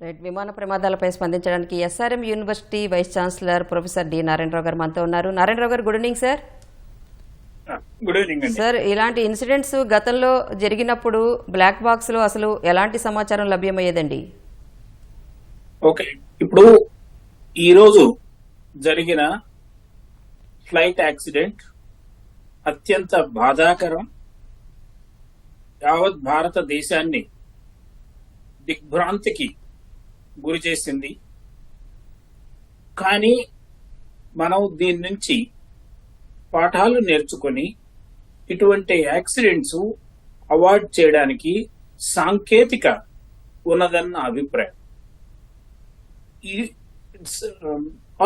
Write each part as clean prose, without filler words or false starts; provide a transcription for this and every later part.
Right. విమాన ప్రమాదాలపై స్పందించడానికి SRM university vice chancellor professor D Narayanarao గారు మనతో ఉన్నారు. నారాయణరావు గారు, good evening sir. Good evening అండి. సార్, ఇలాంటి ఇన్సిడెంట్స్ గతంలో జరిగినప్పుడు బ్లాక్ బాక్స్ లో అసలు ఎలాంటి సమాచారం లభ్యమయ్యేదండి? ఓకే, ఇప్పుడు ఈరోజు జరిగిన ఫ్లైట్ యాక్సిడెంట్ అత్యంత బాధాకరం, యావత్ భారతదేశాన్ని దిగ్భ్రాంతికి గురి చేసింది. కానీ మనం దీని నుంచి పాఠాలు నేర్చుకొని ఇటువంటి యాక్సిడెంట్స్ అవాయిడ్ చేయడానికి సాంకేతిక ఉన్నదన్న అభిప్రాయం. It's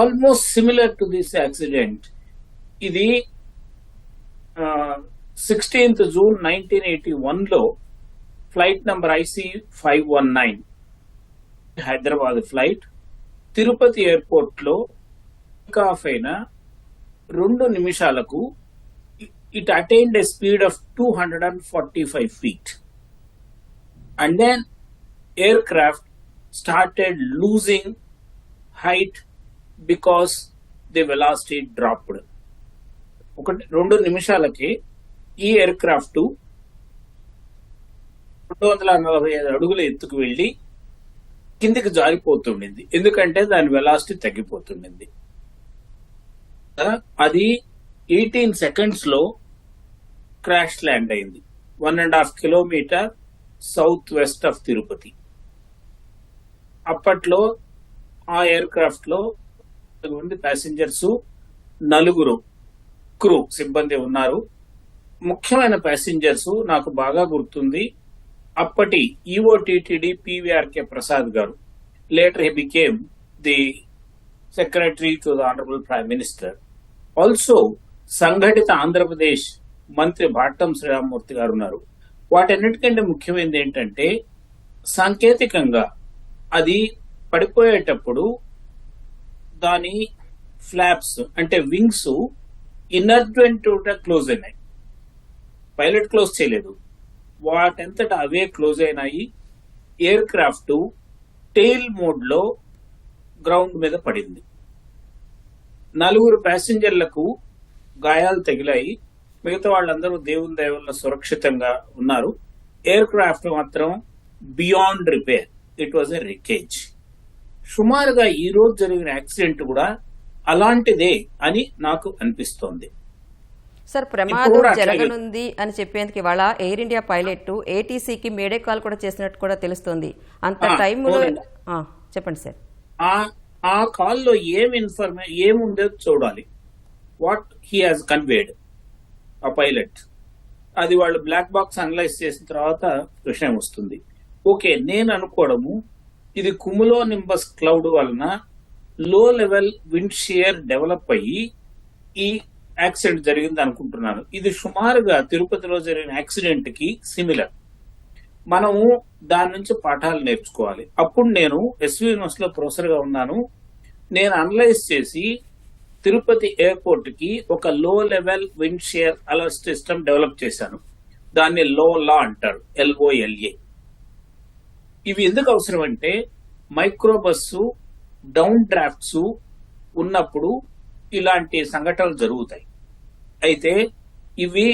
almost similar to this accident. ఇది 16th June 1981లో flight number IC519 Hyderabad flight Tirupati airport లో టేకాఫ్ అయిన 2 నిమిషాలకు it attained a speed of 245 feet, and then aircraft started losing height because the velocity dropped. 2 నిమిషాలకి ఈ ఎయిర్క్రాఫ్ట్ 245 అడుగుల ఎత్తుకు వెళ్లి కిందికి జారిపోతుండింది, ఎందుకంటే దాని వెలాసిటీ తగ్గిపోతుండింది. అది 18 సెకండ్స్ లో క్రాష్ ల్యాండ్ అయింది 1.5 kilometre south west of Tirupati. అప్పట్లో ఆ ఎయిర్క్రాఫ్ట్ లో మంది ప్యాసింజర్స్, 4 క్రూ సిబ్బంది ఉన్నారు. ముఖ్యమైన ప్యాసింజర్స్ నాకు బాగా గుర్తుంది, అప్పటి ఈఓటీటీడీ పివిఆర్కే ప్రసాద్ గారు. Later he became the secretary to the honourable prime minister. Also సంఘటిత ఆంధ్రప్రదేశ్ మంత్రి భాట్టం శ్రీరామమూర్తి గారు ఉన్నారు. వాటన్నిటికంటే ముఖ్యమైనది ఏంటంటే, సాంకేతికంగా అది పడిపోయేటప్పుడు దాని ఫ్లాప్స్ అంటే వింగ్స్ ఇన్నర్వెంట్ క్లోజ్ అయినాయి. పైలట్ క్లోజ్ చేయలేదు, వాటంతటా అవే క్లోజ్ అయినాయి. ఎయిర్ క్రాఫ్ట్ టెయిల్ మోడ్ లో గ్రౌండ్ మీద పడింది. 4 ప్యాసింజర్లకు గాయాలు తగిలాయి. మిగతా వాళ్ళందరూ దేవుని దయ వల్ల సురక్షితంగా ఉన్నారు. ఎయిర్ క్రాఫ్ట్ మాత్రం beyond repair, it was a wreckage. సుమారుగా ఈ రోజు జరిగిన యాక్సిడెంట్ కూడా అలాంటిదే అని నాకు అనిపిస్తోంది. సార్, ప్రమాదం జరగనుంది అని చెప్పేందుకు ఇవాళ ఎయిర్ ఇండియా పైలట్ ఏటీసీకి మేడే కాల్ కూడా చేసినట్టు కూడా తెలుస్తోంది. అంత టైంలో చెప్పండి సార్. ఆ కాల్లో ఏముండేది చూడాలి. వాట్ హీ హాజ్ కన్వేడ్ ఆ పైలట్, అది వాళ్ళు బ్లాక్ బాక్స్ అనలైజ్ చేసిన తర్వాత విషయం వస్తుంది. ఓకే, నేను అనుకోవడము ఇది కుములో నింబస్ క్లౌడ్ వలన లో లెవెల్ విండ్ షియర్ డెవలప్ అయ్యి ఈ యాక్సిడెంట్ జరిగింది అనుకుంటున్నాను. ఇది సుమారుగా తిరుపతిలో జరిగిన యాక్సిడెంట్ కి సిమిలర్. మనము దాని నుంచి పాఠాలు నేర్చుకోవాలి. అప్పుడు నేను ఎస్వి యూనివర్సిటీలో ప్రొఫెసర్ గా ఉన్నాను. నేను అనలైజ్ చేసి తిరుపతి ఎయిర్పోర్ట్ కి ఒక లో level wind shear alert system develop చేశాను. దాన్ని లోలా అంటారు, LOLA. ఇవి ఎందుకు అవసరం అంటే, మైక్రోబస్సు డౌన్ డ్రాఫ్ట్స్ ఉన్నప్పుడు ఇలాంటి సంఘటనలు జరుగుతాయి. అయితే ఇవి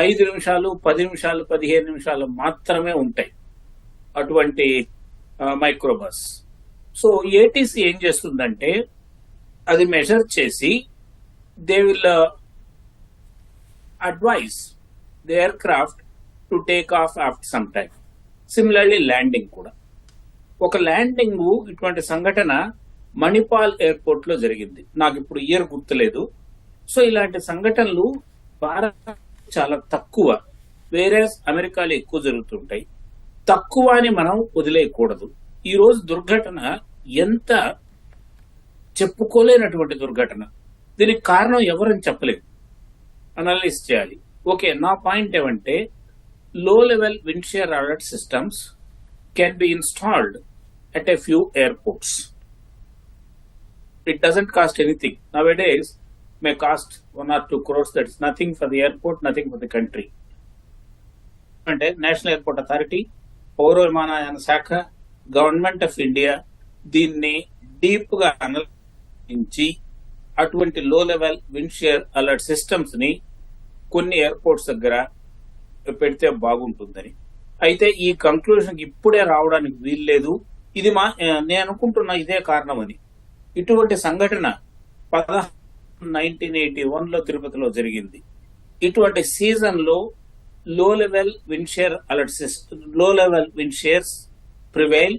5 నిమిషాలు, 10 నిమిషాలు, 15 నిమిషాలు మాత్రమే ఉంటాయి అటువంటి మైక్రోబస్. సో ఏటీసీ ఏం చేస్తుందంటే, అది మెజర్ చేసి they will advise the aircraft to take off after some time. Similarly landing కూడా. ఒక ల్యాండింగ్ ఇటువంటి సంఘటన మణిపాల్ ఎయిర్పోర్ట్ లో జరిగింది, నాకు ఇప్పుడు ఇయర్ గుర్తులేదు. సో ఇలాంటి సంఘటనలు భారత్ చాలా తక్కువ, వేరే అమెరికాలో ఎక్కువ జరుగుతుంటాయి. తక్కువ అని మనం వదిలేయకూడదు. ఈ రోజు దుర్ఘటన ఎంత చెప్పుకోలేనటువంటి దుర్ఘటన. దీనికి కారణం ఎవరని చెప్పలేదు, అనలైజ్ చేయాలి. ఓకే, నా పాయింట్ ఏమంటే, లో level wind shear alert systems can be installed at a few airports. It doesn't cost anything. Nowadays, may cost 1 or 2 crores. That's nothing for the airport, nothing for the country. And National Airport Authority, పౌర విమానయాన శాఖ, government of India దీన్ని deep గా అనలించి అటువంటి లో level wind shear alert systems ని కొన్ని airports దగ్గర పెడితే బాగుంటుందని. అయితే ఈ కంక్లూజన్ ఇప్పుడే రావడానికి వీల్లేదు. ఇది నేను అనుకుంటున్నా ఇదే కారణమని. ఇటువంటి సంఘటన 1981లో తిరుపతిలో జరిగింది. ఇటువంటి సీజన్ లో low level wind shear alert system, low level wind shears prevail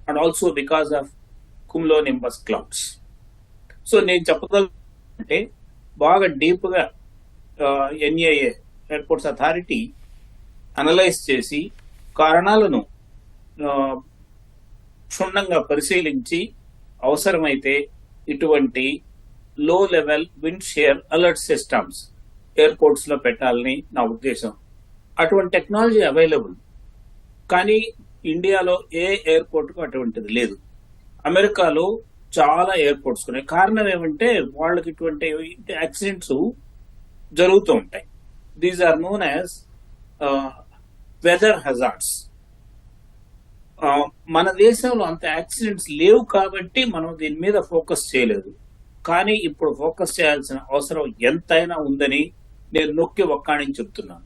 and also because of cumulonimbus clouds. So నేను చెప్పగలంటే బాగా డీప్ గా ఎన్ఏఏ ఎయిర్పోర్ట్స్ అథారిటీ అనలైజ్ చేసి కారణాలను క్షుణ్ణంగా పరిశీలించి అవసరమైతే ఇటువంటి లో level wind shear alert systems airports లో పెట్టాలని నా ఉద్దేశం. అటువంటి టెక్నాలజీ అవైలబుల్, కానీ ఇండియాలో ఏ ఎయిర్పోర్ట్ కు అటువంటిది లేదు. అమెరికాలో చాలా ఎయిర్పోర్ట్స్ ఉన్నాయి. కారణం ఏమంటే వాళ్ళకి ఇటువంటి యాక్సిడెంట్స్ జరుగుతూ ఉంటాయి. These are known as weather hazards. మన దేశంలో అంత యాక్సిడెంట్స్ లేవు కాబట్టి మనం దీని మీద ఫోకస్ చేయలేదు. కానీ ఇప్పుడు ఫోకస్ చేయాల్సిన అవసరం ఎంతైనా ఉందని నేను నొక్కి ఒక్కాణించి చెప్తున్నాను.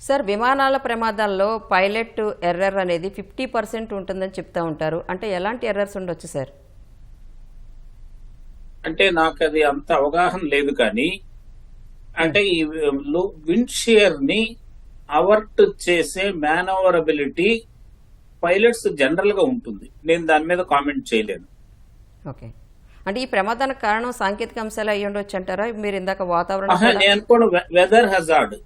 సార్, విమానాల ప్రమాదాల్లో పైలట్ ఎర్రర్ అనేది 50% ఉంటుందని చెప్తా ఉంటారు. అంటే ఎలాంటి ఎర్రర్స్ ఉండొచ్చు సార్? అంటే నాకు అది అంత అవగాహన లేదు, కానీ అంటే ఈ విండ్ షియర్ ని అవర్ట్ చేసే మేనవరబిలిటీ పైలట్స్ జనరల్ గా ఉంటుంది. నేను దాని మీద కామెంట్ చేయలేను. ఓకే, అంటే ఈ ప్రమాదానికి కారణం సాంకేతిక అంశాలు అయ్యి ఉండొచ్చు అంటారా? మీరు ఇందాక వాతావరణం, నేను అనుకోను వెదర్ హజార్డ్.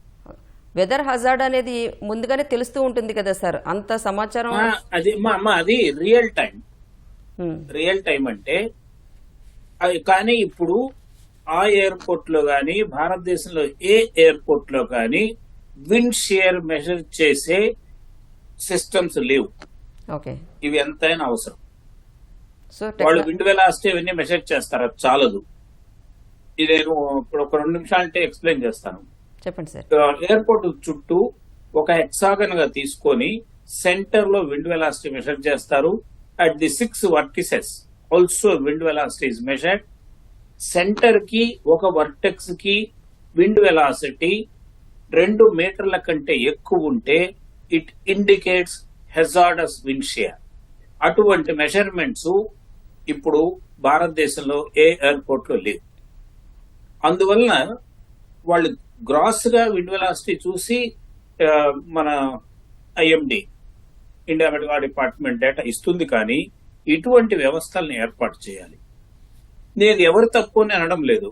వెదర్ హజార్డ్ అనేది ముందుగానే తెలుస్తూ ఉంటుంది కదా సార్, అంత సమాచారం. అది రియల్ టైం. రియల్ టైం అంటే కానీ ఇప్పుడు ఆ ఎయిర్పోర్ట్ లో గానీ భారతదేశంలో ఏ ఎయిర్పోర్ట్ లో గానీ విండ్ షియర్ మెజర్ చేసే సిస్టమ్స్ లేవు. ఓకే, ఇవి ఎంతైనా అవసరం. సో వాళ్ళు విండ్ వెలాసిటీ ఇవన్నీ మెజర్ చేస్తారు, అది చాలదు. ఇది నేను ఇప్పుడు ఒక 2 నిమిషాలంటే ఎక్స్ప్లెయిన్ చేస్తాను. చెప్పండి సార్. ఎయిర్పోర్ట్ చుట్టూ ఒక హెక్సాగన్ గా తీసుకొని సెంటర్ లో విండ్ వెలాసిటీ మెజర్ చేస్తారు. At the 6 vertices also wind velocity is measured. Centre కి ఒక వర్టెక్స్ కి విండ్ వెలాసిటీ 2 మీటర్ల కంటే ఎక్కువ ఉంటే it indicates hazardous wind shear. అటువంటి మెజర్మెంట్స్ ఇప్పుడు భారతదేశంలో ఏ ఎయిర్పోర్ట్ లో లేవు. అందువలన వాళ్ళు గ్రాస్ గా విండ్ వెలాసిటీ చూసి మన IMD, India meteorology department data ఇస్తుంది, కానీ ఇటువంటి వ్యవస్థలను ఏర్పాటు చేయాలి. నేను ఎవరు తప్పు అని అనడం లేదు.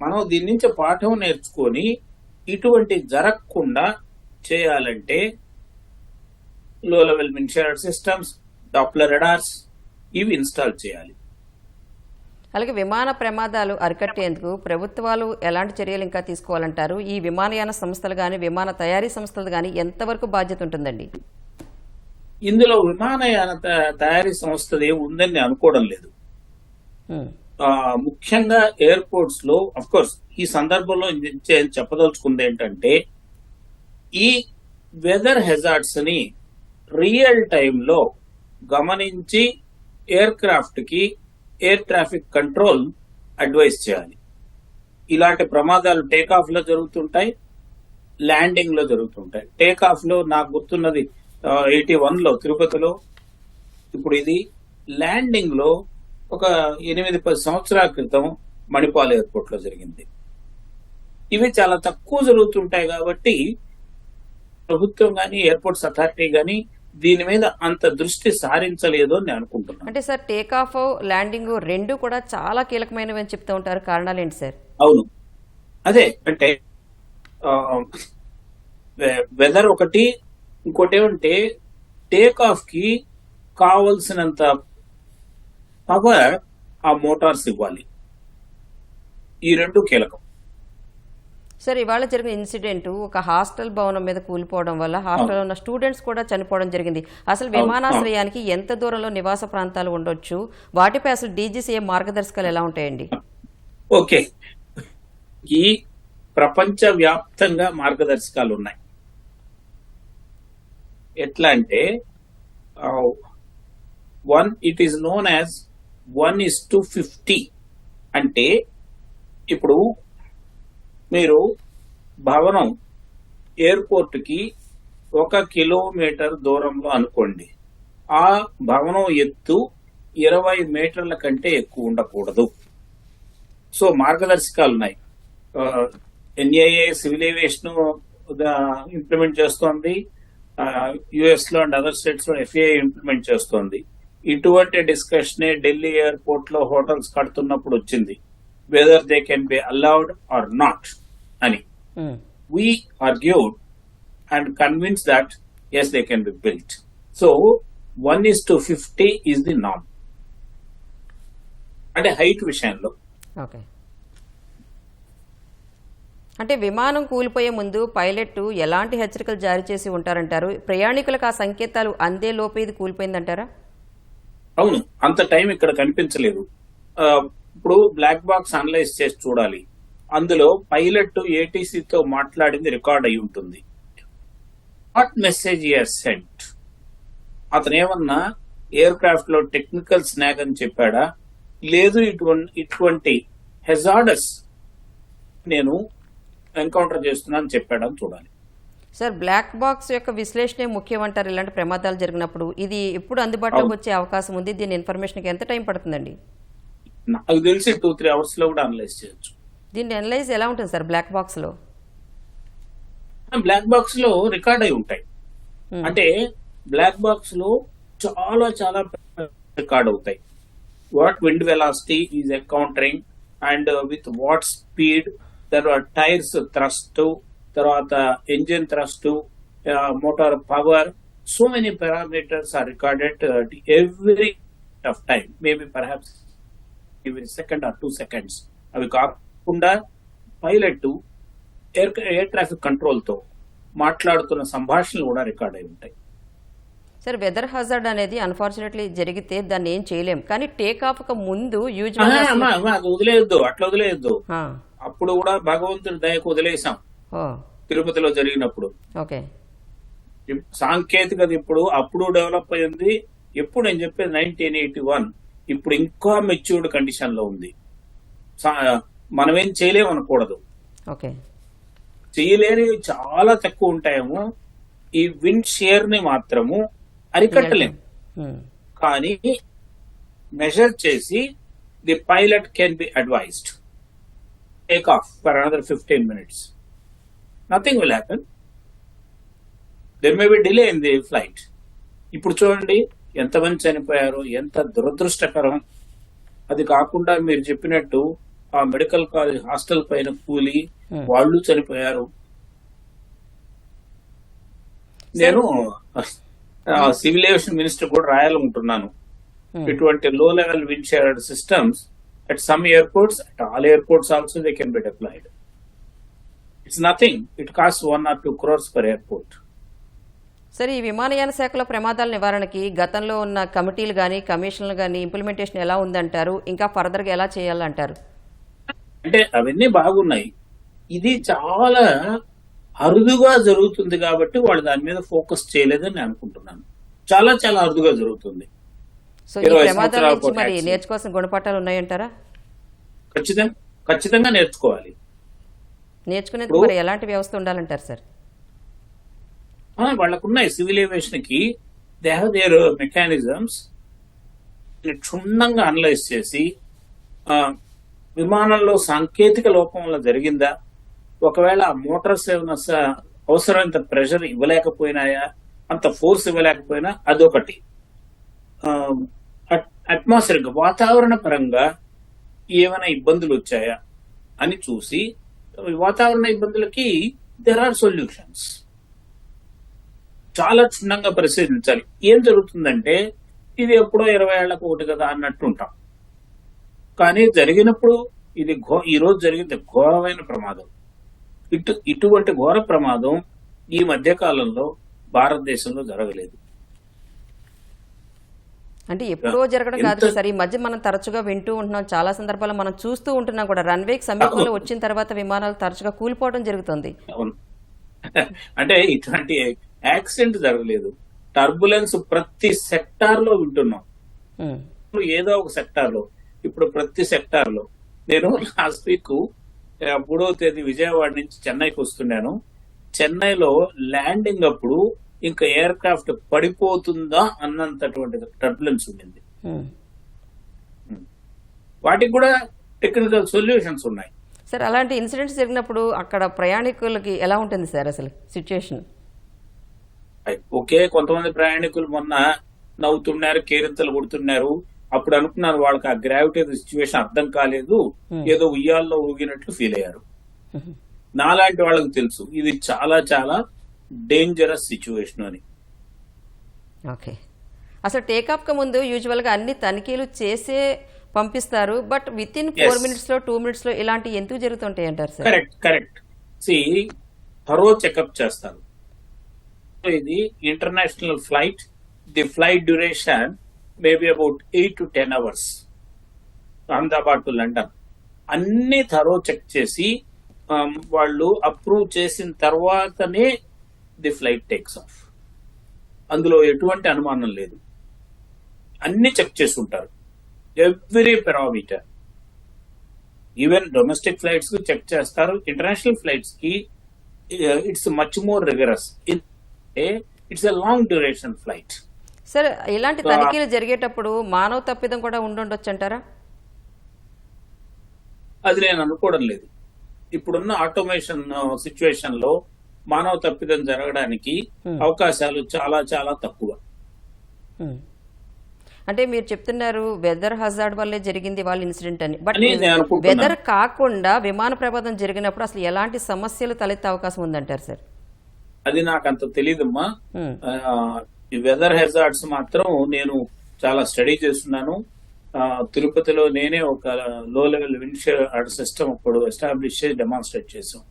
మనం దీని నుంచి పాఠం నేర్చుకొని ఇటువంటి జరగకుండా చేయాలంటే లో level wind shear systems, Doppler రడార్స్ ఇవి ఇన్స్టాల్ చేయాలి. అలాగే విమాన ప్రమాదాలు అరికట్టేందుకు ప్రభుత్వాలు ఎలాంటి చర్యలు ఇంకా తీసుకోవాలంటారు? ఈ విమానయాన సంస్థలు కానీ విమాన తయారీ సంస్థలు కానీ ఎంతవరకు బాధ్యత ఉంటుందండి? ఇందులో విమానయాన తయారీ సంస్థది ఉందని నేను అనుకోవడం లేదు. ముఖ్యంగా ఎయిర్పోర్ట్స్ లో అఫ్ కోర్స్ ఈ సందర్భంలో చెప్పదలుచుకుంది ఏంటంటే ఈ వెదర్ హెజార్డ్స్ ని రియల్ టైంలో గమనించి ఎయిర్ క్రాఫ్ట్ కి ఎయిర్ ట్రాఫిక్ కంట్రోల్ అడ్వైస్ చేయాలి. ఇలాంటి ప్రమాదాలు టేకాఫ్ లో జరుగుతుంటాయి, ల్యాండింగ్ లో జరుగుతుంటాయి. టేకాఫ్ లో నాకు గుర్తున్నది 81 లో తిరుపతిలో. ఇప్పుడు ఇది ల్యాండింగ్ లో ఒక 8-10 సంవత్సరాల క్రితం మణిపాల్ ఎయిర్పోర్ట్ లో జరిగింది. ఇవి చాలా తక్కువ జరుగుతుంటాయి కాబట్టి ప్రభుత్వం గానీ ఎయిర్పోర్ట్స్ అథారిటీ గానీ దీని మీద అంత దృష్టి సారించలేదు అని నేను అనుకుంటున్నాను. అంటే సార్, టేక్ ఆఫ్ ల్యాండింగ్ రెండు కూడా చాలా కీలకమైనవి అని చెప్తూ ఉంటారు. కారణాలు ఏంటి సార్? అవును, అదే అంటే వెదర్ ఒకటి, ఇంకోటి ఏమంటే టేక్ ఆఫ్ కి కావలసినంత పవర్ ఆ మోటార్స్ ఇవ్వాలి. ఈ రెండు కీలకం. సార్, ఇవాళ జరిగిన ఇన్సిడెంట్ ఒక హాస్టల్ భవనం మీద కూలిపోవడం వల్ల హాస్టల్లో ఉన్న స్టూడెంట్స్ కూడా చనిపోవడం జరిగింది. అసలు విమానాశ్రయానికి ఎంత దూరంలో నివాస ప్రాంతాలు ఉండొచ్చు? వాటిపై అసలు డీజీసీఏ మార్గదర్శకాలు ఎలా ఉంటాయండి? ఓకే, ఈ ప్రపంచ వ్యాప్తంగా మార్గదర్శకాలు ఉన్నాయి. ఎట్లా అంటే ఇట్ ఈస్ నోన్ యాజ్ 1:50. అంటే ఇప్పుడు మీరు భవనం ఎయిర్పోర్ట్ కి 1 కిలోమీటర్ దూరంలో అనుకోండి. ఆ భవనం ఎత్తు 20 మీటర్ల కంటే ఎక్కువ ఉండకూడదు. సో మార్గదర్శకాలు ఉన్నాయి. ఎన్ఐఏ సివిల్ ఏవియేషన్ ఇంప్లిమెంట్ చేస్తోంది. యుఎస్ లో అండ్ అదర్ స్టేట్స్ లో ఎఫ్ఏ ఇంప్లిమెంట్ చేస్తోంది. ఇటువంటి డిస్కషన్ ఢిల్లీ ఎయిర్పోర్ట్ లో హోటల్స్ కడుతున్నప్పుడు వచ్చింది, weather they can be allowed or not అని. We argued and convinced that yes, they can be built. So 1:50 is the norm. అంటే హైట్ విషయంలో. ఓకే. అంటే విమానం కూలిపోయే ముందు పైలట్ ఎలాంటి హెచ్చరికలు జారీ చేసి ఉంటారంటారు? ప్రయాణికులకు ఆ సంకేతాలు అందే లోపే ఇది కూలిపోయిందంటారా? అవును, అంత టైం ఇక్కడ కనిపించలేదు. ఇప్పుడు బ్లాక్ బాక్స్ అనలైజ్ చేసి చూడాలి. అందులో పైలట్ ఏటీసీతో మాట్లాడింది రికార్డ్ అయి ఉంటుంది. What message sent? అతను ఏమన్నా ఎయిర్ క్రాఫ్ట్ లో టెక్నికల్ స్నాగ్ అని చెప్పాడా, లేదు ఇటువంటి హెజార్డస్ నేను ఎన్కౌంటర్ చేస్తున్నాను చెప్పాడని చూడాలి. సార్, బ్లాక్ బాక్స్ యొక్క విశ్లేషణ ముఖ్యమంటారు ఇలాంటి ప్రమాదాలు జరిగినప్పుడు. ఇది ఎప్పుడు అందుబాటులోకి వచ్చే అవకాశం ఉంది? దీని ఇన్ఫర్మేషన్ ఎంత టైం పడుతుందండి? నాకు తెలిసి 2-3 అవర్స్ లో కూడా అనలైజ్ చేయొచ్చు. దీన్ని అనలైజ్ ఎలా ఉంటుంది సార్ బ్లాక్ బాక్స్ లో? బ్లాక్ బాక్స్ లో రికార్డ్ అయి ఉంటాయి. అంటే బ్లాక్ బాక్స్ లో చాలా చాలా రికార్డ్ అవుతాయి. What wind velocity is encountering and with what speed, తర్వాత టైర్స్ థ్రస్ట్, తర్వాత engine thrust, motor power, so many parameters are recorded every of time, maybe perhaps every second or 2 seconds. అవి కాకుండా pilot air traffic control తో మాట్లాడుతున్న సంభాషణలు కూడా record అయి ఉంటాయి. సార్, వెదర్ హజార్డ్ అనేది అన్ఫార్చునేట్లీ జరిగితే దాన్ని ఏం చేయలేం, కానీ టేక్ ఆఫ్ కు ముందు వదిలేయద్దు, అట్లా వదిలేయద్దు. అప్పుడు కూడా భగవంతుడి దయకు వదిలేసాం తిరుపతిలో జరిగినప్పుడు. ఓకే. సాంకేతికత అప్పుడు డెవలప్ అయింది. ఎప్పుడు నేను చెప్పేది 1981. ఇప్పుడు ఇంకా మెచ్యూర్డ్ కండిషన్ లో ఉంది. మనమేం చేయలేము అనకూడదు. చేయలేనివి చాలా తక్కువ ఉంటాయేమో. ఈ విండ్ షేర్ ని మాత్రము అరికట్టలేము, కానీ మెజర్ చేసి the pilot can B advised take off for another 15 minutes. Nothing will happen. There may be delay in the flight. ఇప్పుడు చూడండి ఎంతమంది చనిపోయారు, ఎంత దురదృష్టకరం. అది కాకుండా మీరు చెప్పినట్టు ఆ మెడికల్ కాలేజ్ హాస్టల్ పైన కూలి వాళ్ళు చనిపోయారు. నేను సివిల్ ఏవియేషన్ మినిస్టర్ కూడా రాయాలనుకుంటున్నాను. ఇటువంటి లో level wind shared systems at some airports, at all airports also they can be deployed. It's nothing. It costs 1 or 2 crores per airport. సరే, ఈ విమానయాన శాఖలో ప్రమాదాల నివారణకి గతంలో ఉన్న కమిటీలు కానీ కమిషన్లు కానీ ఇంప్లిమెంటేషన్ ఎలా ఉందంటారు? ఇంకా ఫర్దర్గా ఎలా చేయాలంటారు? అంటే అవన్నీ బాగున్నాయి. ఇది చాలా అరుదుగా జరుగుతుంది కాబట్టి వాళ్ళు దాని మీద ఫోకస్ చేయలేదని నేను అనుకుంటున్నాను. చాలా చాలా అరుదుగా జరుగుతుంది. సో ఈ ప్రమాదాల నుంచి మరి నేర్చుకోవాల్సిన గుణపాఠాలు ఉన్నాయంటారా? ఖచ్చితంగా నేర్చుకోవాలి. నేర్చుకునేందుకు మరి ఎలాంటి వ్యవస్థ ఉండాలంటారు సార్? వాళ్ళకున్నాయి. సివిల్ ఏవియేషన్ కి దే హ్యావ్ దేర్ మెకానిజమ్స్. క్షుణ్ణంగా అనలైజ్ చేసి విమానంలో సాంకేతిక లోపం వల్ల జరిగిందా, ఒకవేళ ఆ మోటార్స్ ఏమైనా అవసరమైనంత ప్రెషర్ ఇవ్వలేకపోయినాయా, అంత ఫోర్స్ ఇవ్వలేకపోయినా, అదొకటి. అట్మాస్ఫియర్ వాతావరణ పరంగా ఏమైనా ఇబ్బందులు వచ్చాయా అని చూసి వాతావరణ ఇబ్బందులకి దేర్ ఆర్ సొల్యూషన్స్. చాలా క్షుణ్ణంగా పరిశీలించాలి. ఏం జరుగుతుందంటే ఇది ఎప్పుడో 20 ఏళ్లకు ఒకటి కదా అన్నట్టు ఉంటాం, కానీ జరిగినప్పుడు ఇది ఈ రోజు జరిగింది ఘోరమైన ప్రమాదం. ఇటువంటి ఘోర ప్రమాదం ఈ మధ్య కాలంలో భారతదేశంలో జరగలేదు. అంటే ఎప్పుడో జరగడం కాదు సార్, ఈ మధ్య మనం తరచుగా వింటూ ఉంటున్నాం, చాలా సందర్భాల్లో మనం చూస్తూ ఉంటున్నాం కూడా. రన్వేకి సమీపంలో వచ్చిన తర్వాత విమానాలు తరచుగా కూలిపోవడం జరుగుతుంది. అంటే ఇటువంటి యాక్సిడెంట్ జరగలేదు. టర్బులెన్స్ ప్రతి సెక్టార్ లో వింటున్నాం. ఏదో ఒక సెక్టార్ లో, ఇప్పుడు ప్రతి సెక్టార్ లో నేను లాస్ట్ వీక్ 3వ తేదీ విజయవాడ నుంచి చెన్నైకి వస్తున్నాను. చెన్నైలో ల్యాండింగ్ అప్పుడు ఇంకా ఎయిర్ క్రాఫ్ట్ పడిపోతుందా అన్నంతటువంటి టర్బులెన్స్ ఉండింది. వాటికి కూడా టెక్నికల్ సొల్యూషన్స్ ఉన్నాయి. సార్ అలాంటి ఇన్సిడెంట్స్ జరిగినప్పుడు అక్కడ ప్రయాణికులకి ఎలా ఉంటుంది సార్ అసలు సిచ్యుయేషన్? ఓకే, కొంతమంది ప్రయాణికులు మొన్న నవ్వుతున్నారు, కేరింతలు కొడుతున్నారు. అప్పుడు అనుకున్నారు వాళ్ళకి ఆ గ్రావిటీ సిచ్యువేషన్ అర్థం కాలేదు, ఏదో ఉయ్యాల్లో ఊగినట్లు ఫీల్ అయ్యారు. నాలాంటి వాళ్ళకి తెలుసు ఇది చాలా చాలా డేంజరస్ సిచ్యువేషన్ అని. ఓకే, అసలు టేకాఫ్ కు ముందు యూజువల్ గా అన్ని తనిఖీలు చేసే పంపిస్తారు, బట్ విత్ ఇన్ 4 minutes లో 2 minutes లో ఇలాంటి ఎందుకు జరుగుతుంటాయి అంటారు సార్? కరెక్ట్. థరో చెకప్ చేస్తారు. ఇది international flight, the flight duration maybe about 8 to 10 hours, Ahmedabad to London. అన్ని థరో చెక్ చేసి వాళ్ళు అప్రూవ్ చేసిన తర్వాతనే ది ఫ్లైట్ టేక్స్ ఆఫ్. అందులో ఎటువంటి అనుమానం లేదు, అన్ని చెక్ చేసి ఉంటారు, every parameter. Even domestic flights కి చెక్ చేస్తారు, ఇంటర్నేషనల్ ఫ్లైట్స్ కి it's much more rigorous. It's a long duration flight. Sir ఇలాంటి తనిఖీలు జరిగేటప్పుడు మానవ తప్పిదం కూడా ఉండొచ్చు అంటారా? అది నేను అనుకోవడం లేదు. ఇప్పుడున్న ఆటోమేషన్ సిచ్యువేషన్ లో మానవ తప్పిదం జరగడానికి అవకాశాలు చాలా చాలా తక్కువ. అంటే మీరు చెప్తున్నారు వెదర్ హజార్డ్ వల్లే జరిగింది వాళ్ళ ఇన్సిడెంట్ అని, బట్ నేను అనుకుంటున్నాను. వెదర్ కాకుండా విమాన ప్రమాదం జరిగినప్పుడు అసలు ఎలాంటి సమస్యలు తలెత్తే అవకాశం ఉందంటారు సార్? అది నాకు అంత తెలియదమ్మా. ఈ వెదర్ హెజార్డ్స్ మాత్రం నేను చాలా స్టడీ చేస్తున్నాను. తిరుపతిలో నేనే ఒక లో లెవెల్ విండ్ సిస్టమ్ అప్పుడు ఎస్టాబ్లిష్ చేసి డెమాన్స్ట్రేట్ చేసాం.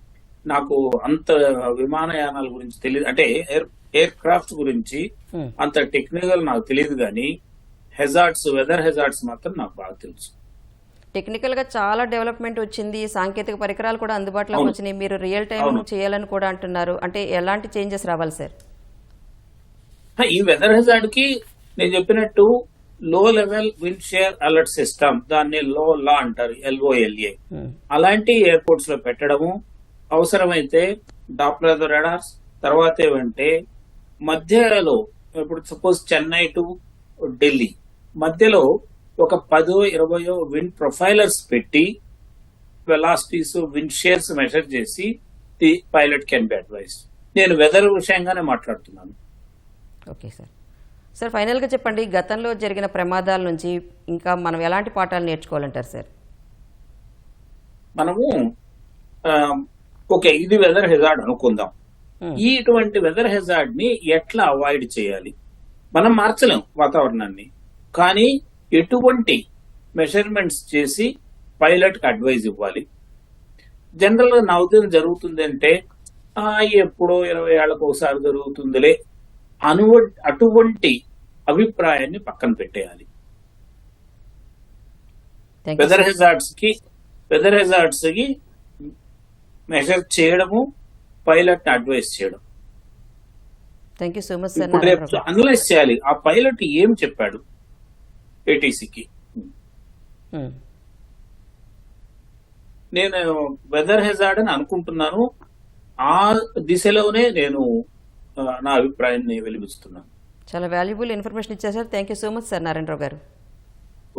నాకు అంత విమానయానాల గురించి తెలియదు, అంటే ఎయిర్ క్రాఫ్ట్ గురించి అంత టెక్నికల్ నాకు తెలియదు, కానీ హెజార్డ్స్, వెదర్ హెజార్డ్స్ మాత్రం నాకు బాగా తెలుసు. టెక్నికల్ గా చాలా డెవలప్మెంట్ వచ్చింది, సాంకేతిక పరికరాలు కూడా అందుబాటులోకి వచ్చినాయి. మీరు రియల్ టైం చేయాలని కూడా అంటున్నారు, అంటే ఎలాంటి చేంజెస్ రావాలి సార్? ఈ వెదర్ హెజార్డ్ కి నేను చెప్పినట్టు లో level wind share alert system, దాన్ని లా అంటారు, LOLA, అలాంటి ఎయిర్పోర్ట్స్ లో పెట్టడము, అవసరమైతే డాప్లర్ రాడార్స్, తర్వాత ఏమంటే మధ్యలో ఇప్పుడు సపోజ్ చెన్నై టు ఢిల్లీ మధ్యలో ఒక 10-20 విండ్ ప్రొఫైలర్స్ పెట్టి వెలాసిటీస్, విండ్ షేర్స్ మెజర్ చేసి the pilot can be advise. నేను వెదర్ విషయంగానే మాట్లాడుతున్నాను. Okay sir. సార్ ఫైనల్ గా చెప్పండి, గతంలో జరిగిన ప్రమాదాల నుంచి ఇంకా మనం ఎలాంటి పాఠాలు నేర్చుకోవాలంటారు సార్? మనము ఓకే, ఇది వెదర్ హెజార్డ్ అనుకుందాం. ఇటువంటి వెదర్ హెజార్డ్ ని ఎట్లా అవాయిడ్ చేయాలి? మనం మార్చలేం వాతావరణాన్ని, కానీ ఎటువంటి మెజర్మెంట్స్ చేసి పైలట్ కి అడ్వైజ్ ఇవ్వాలి. జనరల్ గా నా ఉద్దేశం జరుగుతుంది అంటే ఎప్పుడో 20 ఏళ్లకు ఒకసారి జరుగుతుందిలే అటువంటి అభిప్రాయాన్ని పక్కన పెట్టేయాలి. వెదర్ హెజార్డ్స్ కి మెజర్ చేయడము, పైలట్ అడ్వైస్ చేయడం. Thank you so much sir. ఇప్పుడు రేపు అనలైజ్ చేయాలి ఆ పైలట్ ఏం చెప్పాడు ATCకి. నేను వెదర్ హెజార్డ్ అని అనుకుంటున్నాను, ఆ దిశలోనే నేను నా అభిప్రాయాన్ని వెలిపిస్తున్నాను. చాలా వాల్యుబుల్ ఇన్ఫర్మేషన్ ఇచ్చారు sir. Thank you so much sir Narayanarao గారు.